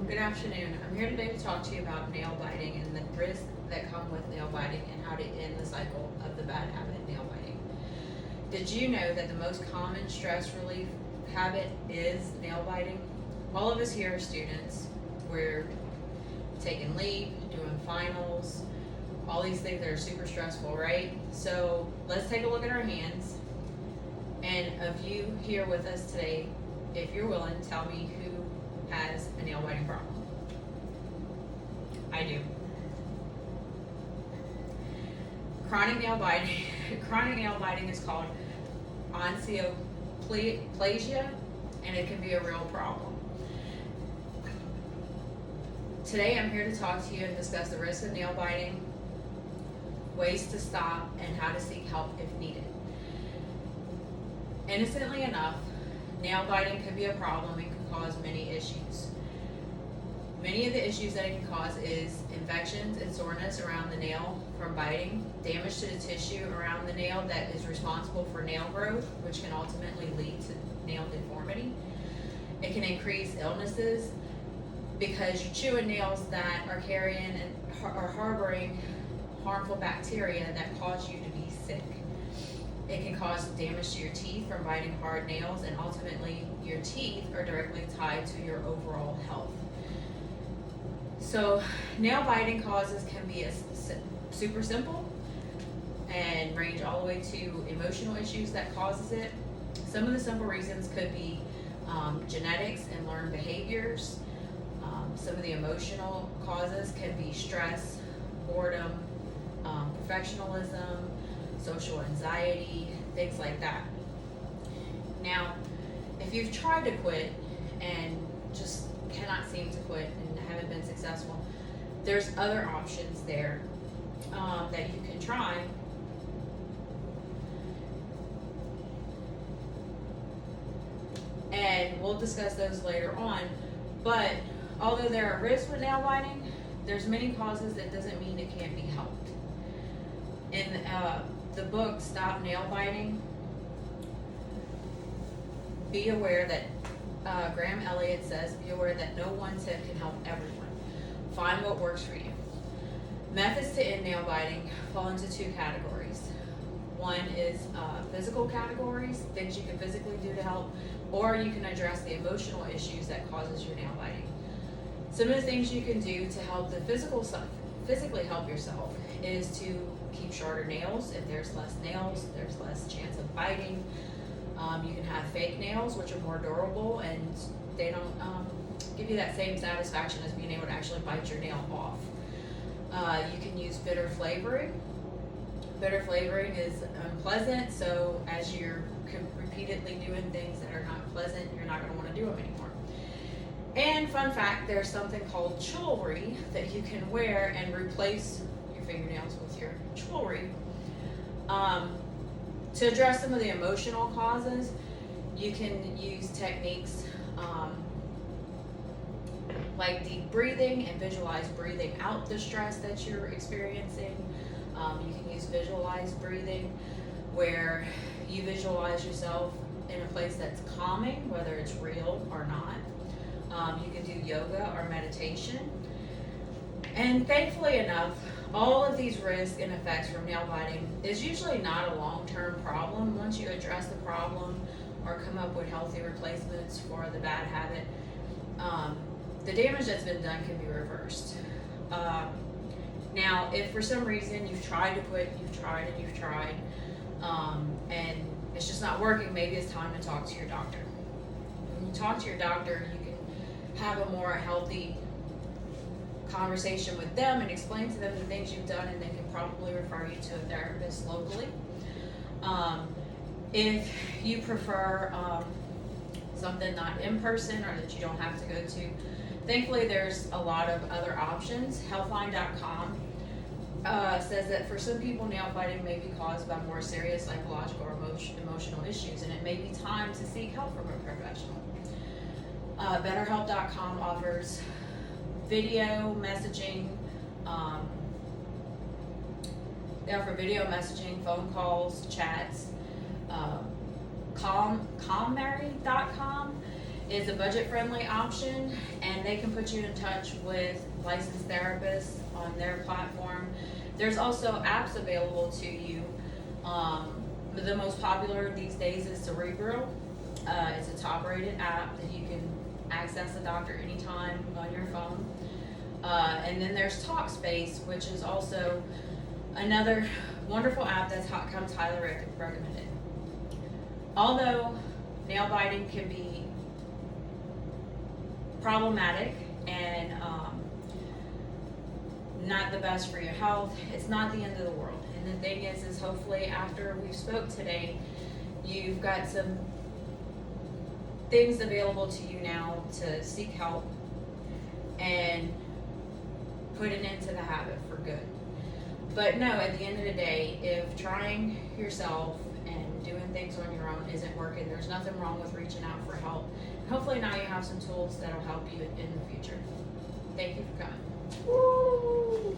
Good afternoon. I'm here today to talk to you about nail biting and the risks that come with nail biting and how to end the cycle of the bad habit, nail biting. Did you know that the most common stress relief habit is nail biting? All of us here are students. We're taking leave, doing finals, all these things that are super stressful, right? So let's take a look at our hands. And of you here with us today, if you're willing, tell me who has a nail biting problem. I do. Chronic nail biting is called oncoplasia, and it can be a real problem. Today I'm here to talk to you and discuss the risks of nail biting, ways to stop, and how to seek help if needed. Innocently enough, nail biting can be a problem and can cause many issues. Many of the issues that it can cause is infections and soreness around the nail from biting, damage to the tissue around the nail that is responsible for nail growth, which can ultimately lead to nail deformity. It can increase illnesses because you're chewing nails that are carrying and are harboring harmful bacteria that cause you to be sick. It can cause damage to your teeth from biting hard nails, and ultimately your teeth are directly tied to your overall health. So nail biting causes can be super simple and range all the way to emotional issues that causes it. Some of the simple reasons could be genetics and learned behaviors. Some of the emotional causes can be stress, boredom, perfectionism, social anxiety, things like that. Now, if you've tried to quit and just cannot seem to quit and haven't been successful, there's other options there that you can try. And we'll discuss those later on. But although there are risks with nail biting, there's many causes that doesn't mean it can't be helped. In the book, Stop Nail Biting, be aware that Graham Elliott says, be aware that no one tip can help everyone. Find what works for you. Methods to end nail biting fall into two categories. One is physical categories, things you can physically do to help, or you can address the emotional issues that causes your nail biting. Some of the things you can do to help the physically help yourself is to keep shorter nails. If there's less nails, there's less chance of biting. You can have fake nails, which are more durable, and they don't give you that same satisfaction as being able to actually bite your nail off. You can use bitter flavoring. Bitter flavoring is unpleasant, so as you're repeatedly doing things that are not pleasant, you're not going to want to do them anymore. And fun fact, there's something called jewelry that you can wear and replace your fingernails with your jewelry. To address some of the emotional causes, you can use techniques like deep breathing and visualize breathing out the stress that you're experiencing. You can use visualized breathing, where you visualize yourself in a place that's calming, whether it's real or not. You can do yoga or meditation. And thankfully enough, all of these risks and effects from nail biting is usually not a long-term problem. Once you address the problem or come up with healthy replacements for the bad habit, the damage that's been done can be reversed. Now, if for some reason you've tried to quit, you've tried, and it's just not working, maybe it's time to talk to your doctor. When you talk to your doctor, you can have a more healthy conversation with them and explain to them the things you've done, and they can probably refer you to a therapist locally. If you prefer something not in person or that you don't have to go to, thankfully there's a lot of other options. Healthline.com says that for some people, nail biting may be caused by more serious psychological or emotional issues, and it may be time to seek help from a professional. BetterHelp.com offers video messaging. They offer video messaging, phone calls, chats. Calmmary.com is a budget-friendly option, and they can put you in touch with licensed therapists on their platform. There's also apps available to you. The most popular these days is Cerebral. It's a top-rated app that you can access a doctor anytime on your phone. And then there's Talkspace, which is also another wonderful app that comes highly recommended. Although nail biting can be problematic and not the best for your health, it's not the end of the world. And the thing is hopefully after we spoke today, you've got some things available to you now to seek help and put it into the habit for good. But no, at the end of the day, if trying yourself and doing things on your own isn't working, there's nothing wrong with reaching out for help. Hopefully now you have some tools that'll help you in the future. Thank you for coming.